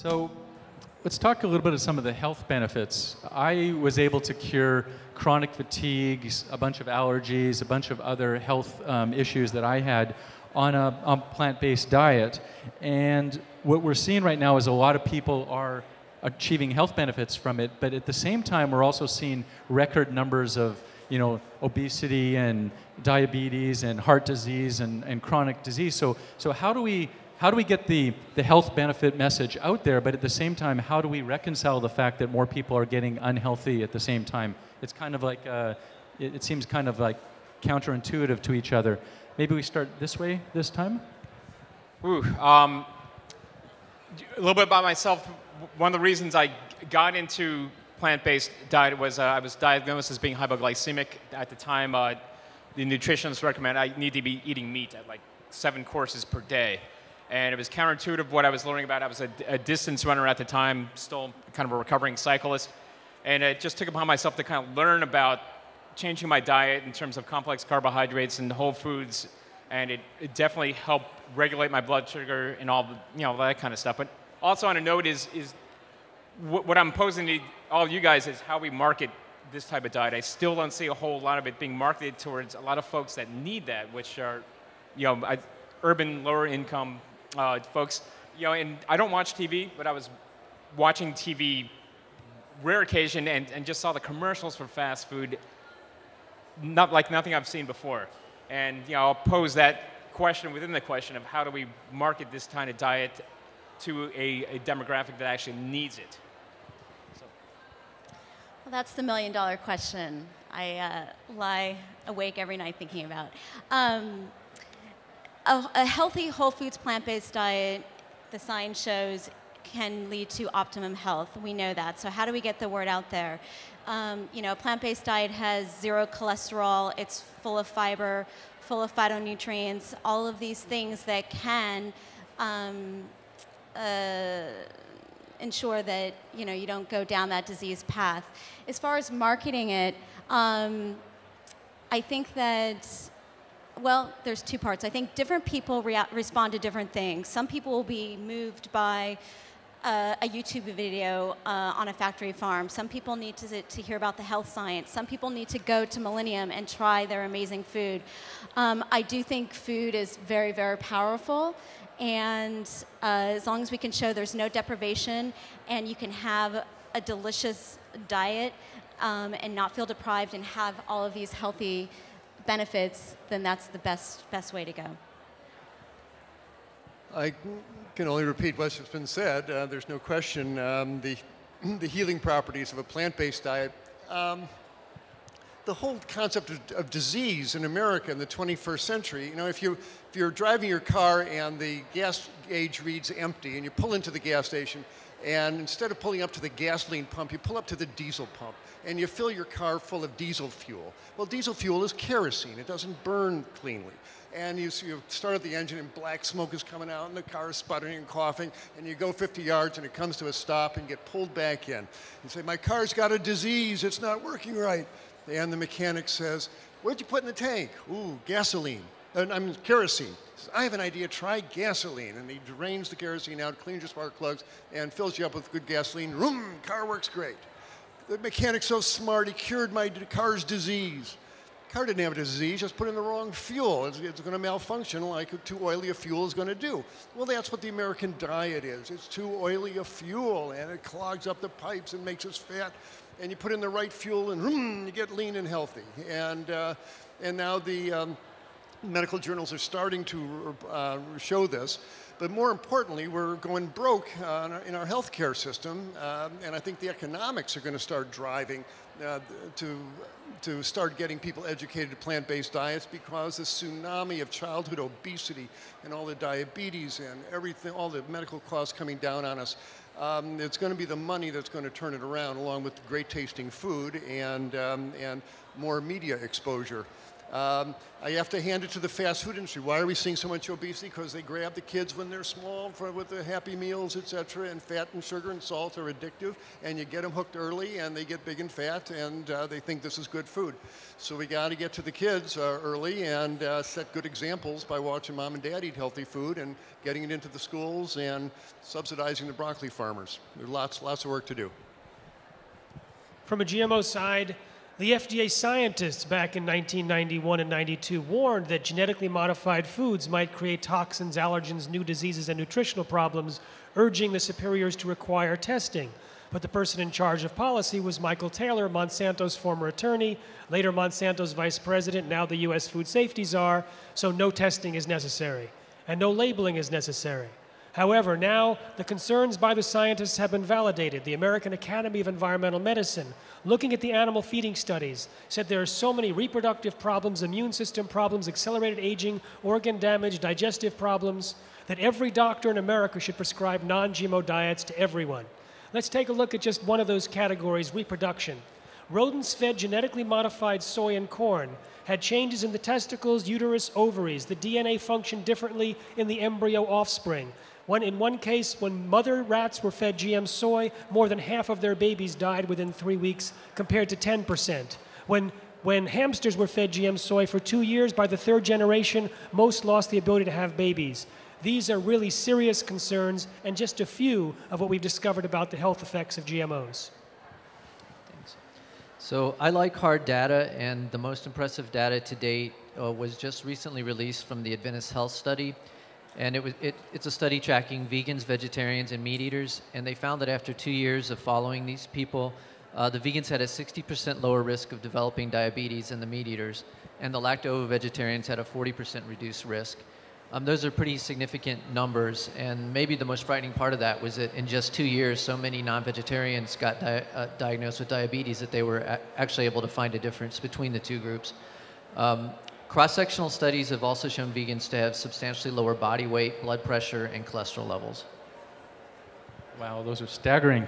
So let's talk a little bit of some of the health benefits. I was able to cure chronic fatigue, a bunch of allergies, a bunch of other health issues that I had on a plant-based diet. And what we're seeing right now is a lot of people are achieving health benefits from it, but at the same time, we're also seeing record numbers of obesity and diabetes and heart disease and chronic disease. So how do we get the health benefit message out there, but at the same time, how do we reconcile the fact that more people are getting unhealthy at the same time? It's kind of like, it seems kind of like counterintuitive to each other. Maybe we start this way this time? Ooh, a little bit about myself. One of the reasons I got into plant-based diet was I was diagnosed as being hypoglycemic at the time. The nutritionist recommended I need to be eating meat at like 7 courses per day. And it was counterintuitive what I was learning about. I was a distance runner at the time, still kind of a recovering cyclist. And it just took upon myself to kind of learn about changing my diet in terms of complex carbohydrates and whole foods. And it definitely helped regulate my blood sugar and all that kind of stuff. But also on a note is what I'm posing to all you guys is how we market this type of diet. I still don't see a whole lot of it being marketed towards a lot of folks that need that, which are, urban, lower income folks. And I don't watch TV, but I was watching TV rare occasion and just saw the commercials for fast food, not like nothing I've seen before. And I'll pose that question within the question of how do we market this kind of diet to a demographic that actually needs it. Well, that's the million-dollar question I lie awake every night thinking about. A healthy, whole foods, plant-based diet, the science shows, can lead to optimum health. We know that. So how do we get the word out there? A plant-based diet has 0 cholesterol. It's full of fiber, full of phytonutrients, all of these things that can ensure that you don't go down that disease path. As far as marketing it, I think that, well, there's 2 parts. I think different people respond to different things. Some people will be moved by a YouTube video on a factory farm. Some people need to hear about the health science. Some people need to go to Millennium and try their amazing food. I do think food is very, very powerful. And as long as we can show there's no deprivation and you can have a delicious diet and not feel deprived and have all of these healthy benefits, then that's the best way to go. I can only repeat what's just been said. There's no question the healing properties of a plant-based diet. The whole concept of disease in America in the 21st century, if you're driving your car and the gas gauge reads empty and you pull into the gas station and instead of pulling up to the gasoline pump, you pull up to the diesel pump and you fill your car full of diesel fuel. Well, diesel fuel is kerosene. It doesn't burn cleanly. And you start up the engine and black smoke is coming out and the car is sputtering and coughing and you go 50 yards and it comes to a stop and get pulled back in. You say, my car's got a disease, it's not working right. And the mechanic says, what'd you put in the tank? Ooh, gasoline. Kerosene. He says, I have an idea, try gasoline. And he drains the kerosene out, cleans your spark plugs, and fills you up with good gasoline. Vroom, car works great. The mechanic's so smart, he cured my car's disease. Car didn't have a disease, just put in the wrong fuel. It's going to malfunction like too oily a fuel is going to do. Well, that's what the American diet is. It's too oily a fuel, and it clogs up the pipes and makes us fat. And you put in the right fuel, and you get lean and healthy. And now the medical journals are starting to show this. But more importantly, we're going broke in our healthcare system, and I think the economics are going to start driving to start getting people educated to plant-based diets, because the tsunami of childhood obesity and all the diabetes and everything, all the medical costs coming down on us, it's going to be the money that's going to turn it around, along with great tasting food and more media exposure. I have to hand it to the fast food industry. Why are we seeing so much obesity? Because they grab the kids when they're small with the Happy Meals, etc. And fat and sugar and salt are addictive. And you get them hooked early, and they get big and fat, and they think this is good food. So we got to get to the kids early and set good examples by watching mom and dad eat healthy food and getting it into the schools and subsidizing the broccoli farmers. There's lots of work to do. From a GMO side, the FDA scientists back in 1991 and 92 warned that genetically modified foods might create toxins, allergens, new diseases, and nutritional problems, urging the superiors to require testing. But the person in charge of policy was Michael Taylor, Monsanto's former attorney, later Monsanto's vice president, now the U.S. food safety czar, so no testing is necessary, and no labeling is necessary. However, now the concerns by the scientists have been validated. The American Academy of Environmental Medicine, looking at the animal feeding studies, said there are so many reproductive problems, immune system problems, accelerated aging, organ damage, digestive problems, that every doctor in America should prescribe non-GMO diets to everyone. Let's take a look at just one of those categories, reproduction. Rodents fed genetically modified soy and corn had changes in the testicles, uterus, ovaries. The DNA functioned differently in the embryo offspring. In one case, when mother rats were fed GM soy, more than half of their babies died within 3 weeks, compared to 10%. When hamsters were fed GM soy for 2 years, by the third generation, most lost the ability to have babies. These are really serious concerns, and just a few of what we've discovered about the health effects of GMOs. Thanks. So I like hard data, and the most impressive data to date was just recently released from the Adventist Health Study. And it's a study tracking vegans, vegetarians, and meat eaters. And they found that after 2 years of following these people, the vegans had a 60% lower risk of developing diabetes than the meat eaters. And the lacto-vegetarians had a 40% reduced risk. Those are pretty significant numbers. And maybe the most frightening part of that was that in just 2 years, so many non-vegetarians got diagnosed with diabetes that they were actually able to find a difference between the two groups. Cross-sectional studies have also shown vegans to have substantially lower body weight, blood pressure, and cholesterol levels. Wow, those are staggering.